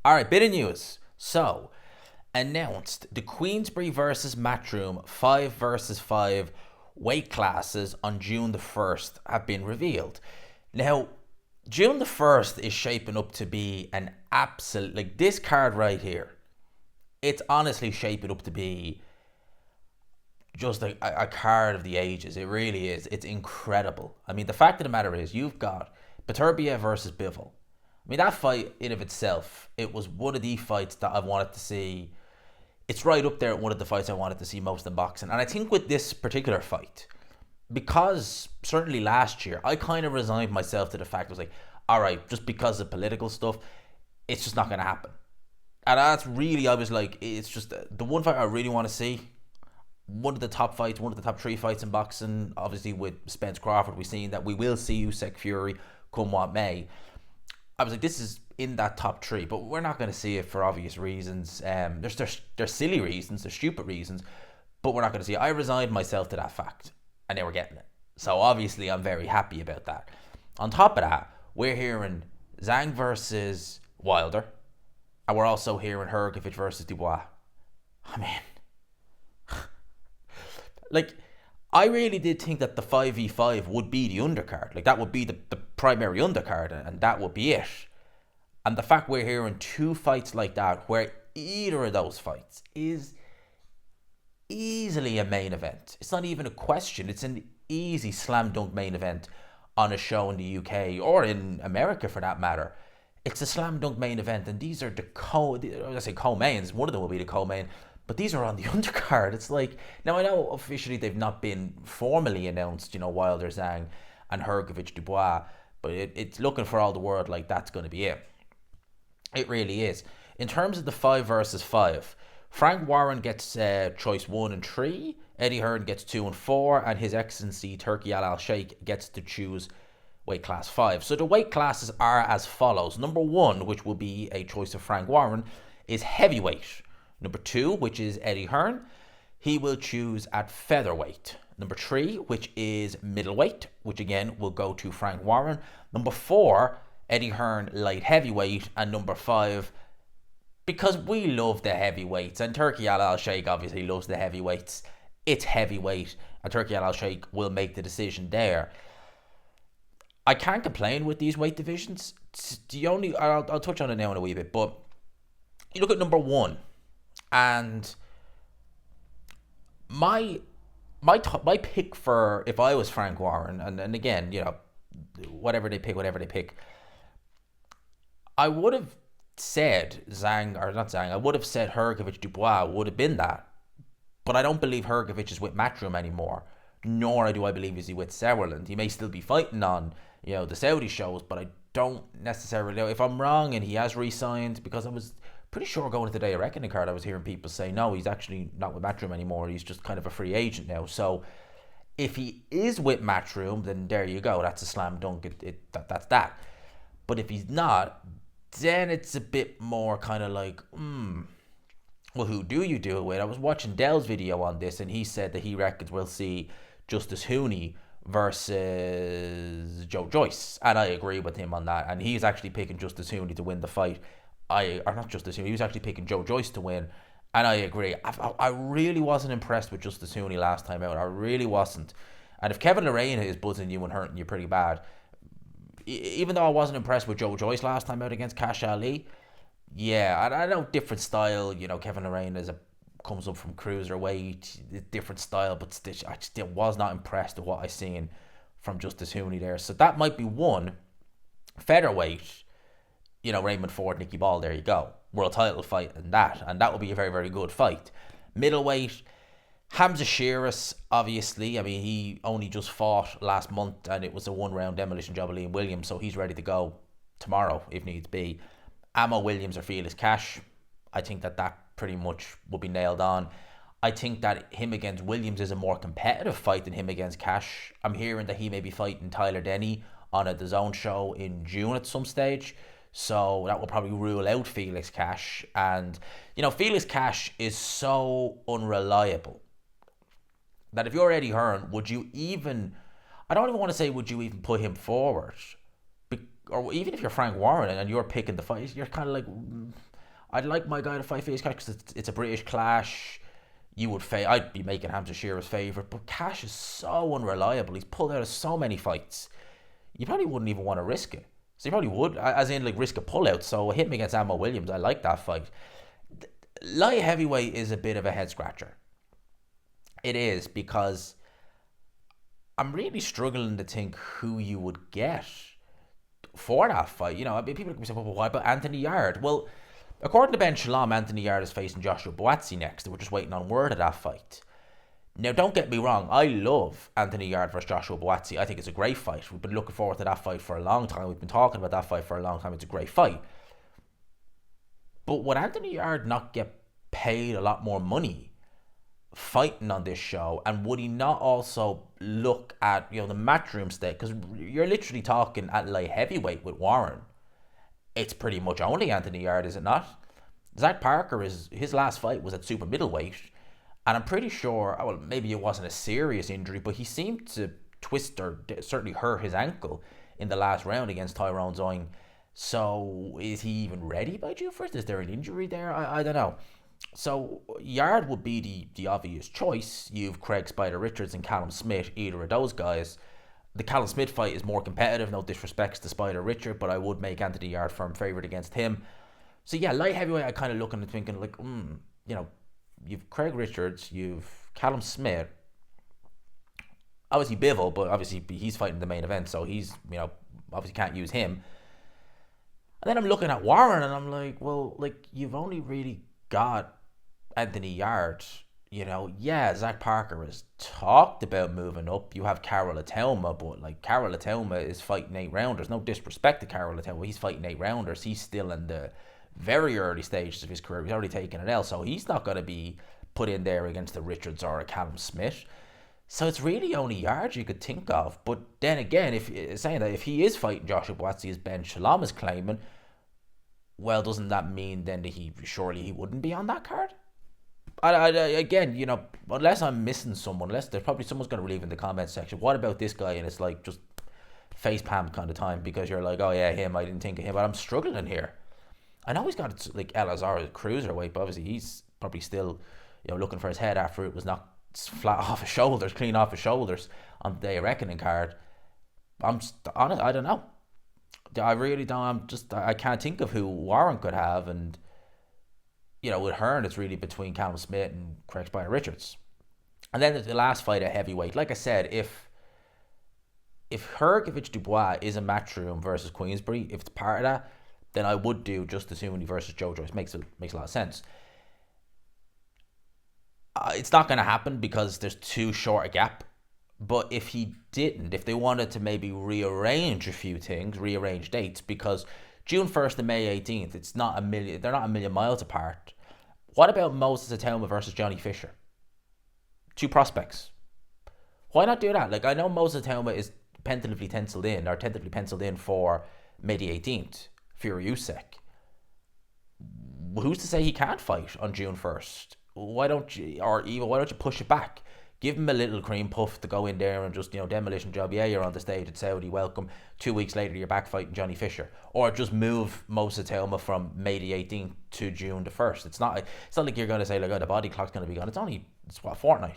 All right, bit of news. So, announced the Queensberry versus Matchroom 5 versus 5 weight classes on June the 1st have been revealed. Now, June the 1st is shaping up to be an absolute, like this card right here, it's honestly shaping up to be just a card of the ages. It really is. It's incredible. I mean, the fact of the matter is, you've got Beterbiev versus Bivol. I mean, that fight in of itself, it was one of the fights that I've wanted to see. It's right up there at one of the fights I wanted to see most in boxing. And I think with this particular fight, because certainly last year, I kind of resigned myself to the fact, I was like, all right, just because of political stuff, it's just not going to happen. And that's really, I was like, it's just the one fight I really want to see. One of the top fights, one of the top three fights in boxing. Obviously, with Spence Crawford, we've seen that we will see Usyk Fury come what may. I was like, this is in that top three, but we're not going to see it for obvious reasons. There's silly reasons, there's stupid reasons, but we're not going to see it. I resigned myself to that fact, and they were getting it. So obviously, I'm very happy about that. On top of that, we're hearing Zhang versus Wilder, and we're also hearing Hrgovic versus Dubois. I mean, like, I really did think that the 5v5 would be the undercard. Like, that would be the primary undercard, and that would be it. And the fact we're hearing two fights like that, where either of those fights is easily a main event. It's not even a question. It's an easy slam dunk main event on a show in the UK, or in America for that matter. It's a slam dunk main event, and these are the co-mains. One of them will be the co-main. But these are on the undercard. It's like, now I know officially they've not been formally announced, Wilder, Zhang, and Hrgovic, Dubois, but it's looking for all the world like that's going to be it. It really is. In terms of the 5 versus 5, Frank Warren gets choice 1 and 3, Eddie Hearn gets 2 and 4, and His Excellency Turki Al Sheikh gets to choose weight class 5. So the weight classes are as follows. Number 1, which will be a choice of Frank Warren, is heavyweight. Number 2, which is Eddie Hearn, he will choose at featherweight. Number 3, which is middleweight, which again will go to Frank Warren. Number 4, Eddie Hearn, light heavyweight. And number 5, because we love the heavyweights, and Turki Al Sheikh obviously loves the heavyweights, it's heavyweight, and Turki Al Sheikh will make the decision there. I can't complain with these weight divisions. I'll touch on it now in a wee bit, but you look at number 1, and my pick for, if I was Frank Warren, and again, whatever they pick, I would have said I would have said Hrgovic Dubois would have been that. But I don't believe Hrgovic is with Matchroom anymore, nor do I believe is he with Sauerland. He may still be fighting on, the Saudi shows, but I don't necessarily know. If I'm wrong and he has re-signed, because I was pretty sure going into the Day of Reckoning card, I was hearing people say, no, he's actually not with Matchroom anymore. He's just kind of a free agent now. So if he is with Matchroom, then there you go. That's a slam dunk. That's that. But if he's not, then it's a bit more kind of like, well, who do you do it with? I was watching Dell's video on this, and he said that he reckons we'll see Justice Hooney versus Joe Joyce. And I agree with him on that. And he's actually picking Justice Hooney to win the fight. He was actually picking Joe Joyce to win, and I agree. I really wasn't impressed with Justice Hooney last time out. I really wasn't. And if Kevin Lorraine is buzzing you and hurting you pretty bad, even though I wasn't impressed with Joe Joyce last time out against Cash Ali, yeah, I know different style. Kevin Lorraine comes up from cruiserweight, different style, but I still was not impressed with what I seen from Justice Hooney there. So that might be one. Featherweight, Raymond Ford, Nicky Ball, there you go. World title fight and that will be a very, very good fight. Middleweight, Hamza Sheeris, obviously. I mean, he only just fought last month, and it was a one-round demolition job of Liam Williams, so he's ready to go tomorrow, if needs be. Amo Williams or Felix Cash, I think that pretty much will be nailed on. I think that him against Williams is a more competitive fight than him against Cash. I'm hearing that he may be fighting Tyler Denny on a DAZN show in June at some stage. So that will probably rule out Felix Cash. And, Felix Cash is so unreliable that if you're Eddie Hearn, would you even, I don't even want to say would you even put him forward? Or even if you're Frank Warren and you're picking the fight, you're kind of like, I'd like my guy to fight Face Cash because it's a British clash. I'd be making Hamza Shearer's favourite, but Cash is so unreliable. He's pulled out of so many fights. You probably wouldn't even want to risk it. So you probably would, as in like risk a pullout. So hit me against Ammo Williams. I like that fight. Light heavyweight is a bit of a head scratcher. It is, because I'm really struggling to think who you would get for that fight. You know, I mean, people can say, well, why about Anthony Yarde? Well, according to Ben Shalom, Anthony Yarde is facing Joshua Buatsi next. We're just waiting on word of that fight. Now, don't get me wrong. I love Anthony Yarde versus Joshua Buatsi. I think it's a great fight. We've been looking forward to that fight for a long time. We've been talking about that fight for a long time. It's a great fight. But would Anthony Yarde not get paid a lot more money fighting on this show? And would he not also look at, you know, the Matchroom stake? Because you're literally talking at light heavyweight with Warren. It's pretty much only Anthony Yarde, is it not? Zach Parker, his last fight was at super middleweight, and I'm pretty sure, well, maybe it wasn't a serious injury, but he seemed to twist or certainly hurt his ankle in the last round against Tyrone Zhang. So is he even ready by June 1st? Is there an injury there? I don't know. So Yarde would be the obvious choice. You've Craig Spider Richards and Callum Smith, either of those guys. The Callum Smith fight is more competitive, no disrespects to Spider Richard, but I would make Anthony Yarde firm favourite against him. So yeah, light heavyweight, I kind of looking and thinking like, you know, you've Craig Richards, you've Callum Smith, obviously Bivol, but obviously he's fighting the main event, so he's, you know, obviously can't use him. And then I'm looking at Warren and I'm like, well, like, you've only really got Anthony Yarde. You know, yeah, Zach Parker has talked about moving up. You have Karol Atelma, but like Karol Atelma is fighting 8-rounders. No disrespect to Karol Atelma, he's fighting 8-rounders. He's still in the very early stages of his career. He's already taken an L, so he's not going to be put in there against a Richards or a Callum Smith. So it's really only Yarde you could think of. But then again, if saying that if he is fighting Joshua Buatsi as Ben Shalom is claiming, well, doesn't that mean then that he wouldn't be on that card? Again, you know, unless I'm missing someone, unless there's probably someone's going to leave in the comments section, what about this guy? And it's like just face palm kind of time, because you're like, oh yeah, him, I didn't think of him, but I'm struggling here. I know he's got like Elazar cruiserweight, but obviously he's probably still, you know, looking for his head after it was knocked flat off his shoulders, clean off his shoulders on the Day of Reckoning card. I'm just honest, I don't know. I really don't. I can't think of who Warren could have, and you know, with Hearn, it's really between Callum Smith and Craig Spider Richards. And then the last fight at heavyweight, like I said, if Hrgovic Dubois is a Matchroom versus Queensberry, if it's part of that, then I would do Justis Huni versus Joe Joyce. Makes a lot of sense. It's not going to happen because there's too short a gap. But if he didn't, if they wanted to maybe rearrange a few things, rearrange dates, because June 1st and May 18th, they're not a million miles apart. What about Moses Atelma versus Johnny Fisher? Two prospects. Why not do that? Like, I know Moses Atelma is tentatively penciled in for May the 18th, Fury Usyk. Who's to say he can't fight on June 1st? Why don't you push it back? Give him a little cream puff to go in there and just, you know, demolition job. Yeah, you're on the stage at Saudi, welcome. 2 weeks later, you're back fighting Johnny Fisher. Or just move Moses Atelma from May the 18th to June the 1st. It's not like you're going to say, like, oh, the body clock's going to be gone. It's a fortnight.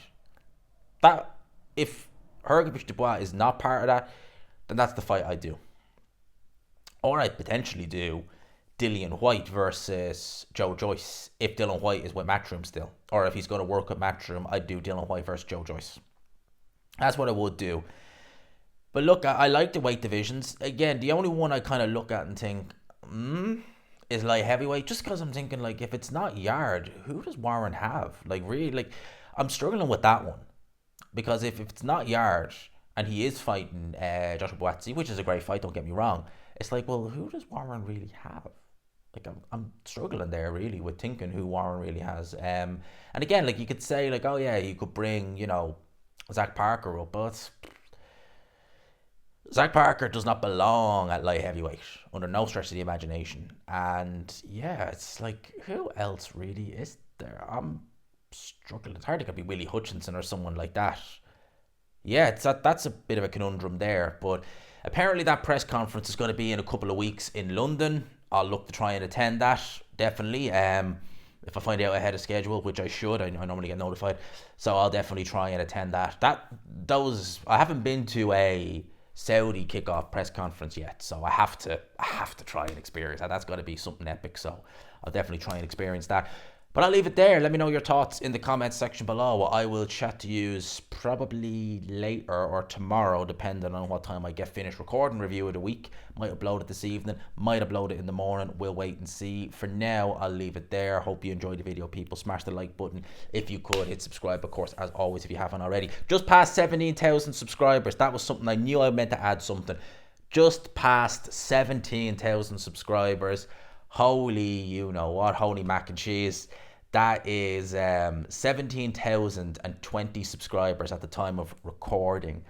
That, if Hrgovic Dubois is not part of that, then that's the fight I do. Or I'd potentially do Dillian White versus Joe Joyce if Dillian White is with Matchroom still. Or if he's going to work with Matchroom, I'd do Dillian White versus Joe Joyce. That's what I would do. But look, I like the weight divisions. Again, the only one I kind of look at and think, is light heavyweight. Just because I'm thinking, like, if it's not Yarde, who does Warren have? Like, really, like, I'm struggling with that one. Because if it's not Yarde, and he is fighting Joshua Buatsi, which is a great fight, don't get me wrong, it's like, well, who does Warren really have? Like, I'm struggling there, really, with thinking who Warren really has. And again, like, you could say, like, oh, yeah, you could bring, you know, Zach Parker up, but Zach Parker does not belong at light heavyweight, under no stretch of the imagination. And, yeah, it's like, who else really is there? I'm struggling. It's hard to be Willie Hutchinson or someone like that. Yeah, that's a bit of a conundrum there, but apparently that press conference is going to be in a couple of weeks in London. I'll look to try and attend that, definitely. If I find out ahead of schedule, which I should, I normally get notified. So I'll definitely try and attend that. I haven't been to a Saudi kickoff press conference yet, so I have to try and experience that. That's got to be something epic. So I'll definitely try and experience that. But I'll leave it there. Let me know your thoughts in the comments section below. I will chat to you probably later or tomorrow, depending on what time I get finished recording review of the week. Might upload it this evening, might upload it in the morning. We'll wait and see. For now, I'll leave it there. Hope you enjoyed the video, people. Smash the like button. If you could, hit subscribe, of course, as always, if you haven't already. Just past 17,000 subscribers. That was something I knew I meant to add something. Just past 17,000 subscribers. Holy, you know what? Holy mac and cheese. That is 17,020 subscribers at the time of recording.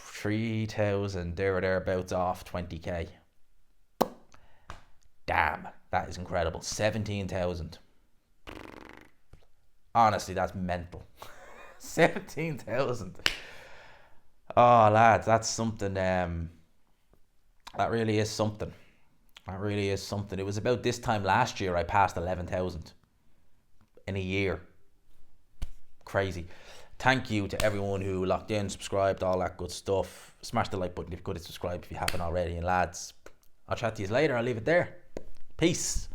3,000 there or thereabouts off 20k. Damn, that is incredible. 17,000. Honestly, that's mental. 17,000. Oh, lads, that's something. That really is something. That really is something. It was about this time last year I passed 11,000 in a year. Crazy. Thank you to everyone who locked in, subscribed, all that good stuff. Smash the like button if you could, subscribe if you haven't already. And lads, I'll chat to you later. I'll leave it there. Peace.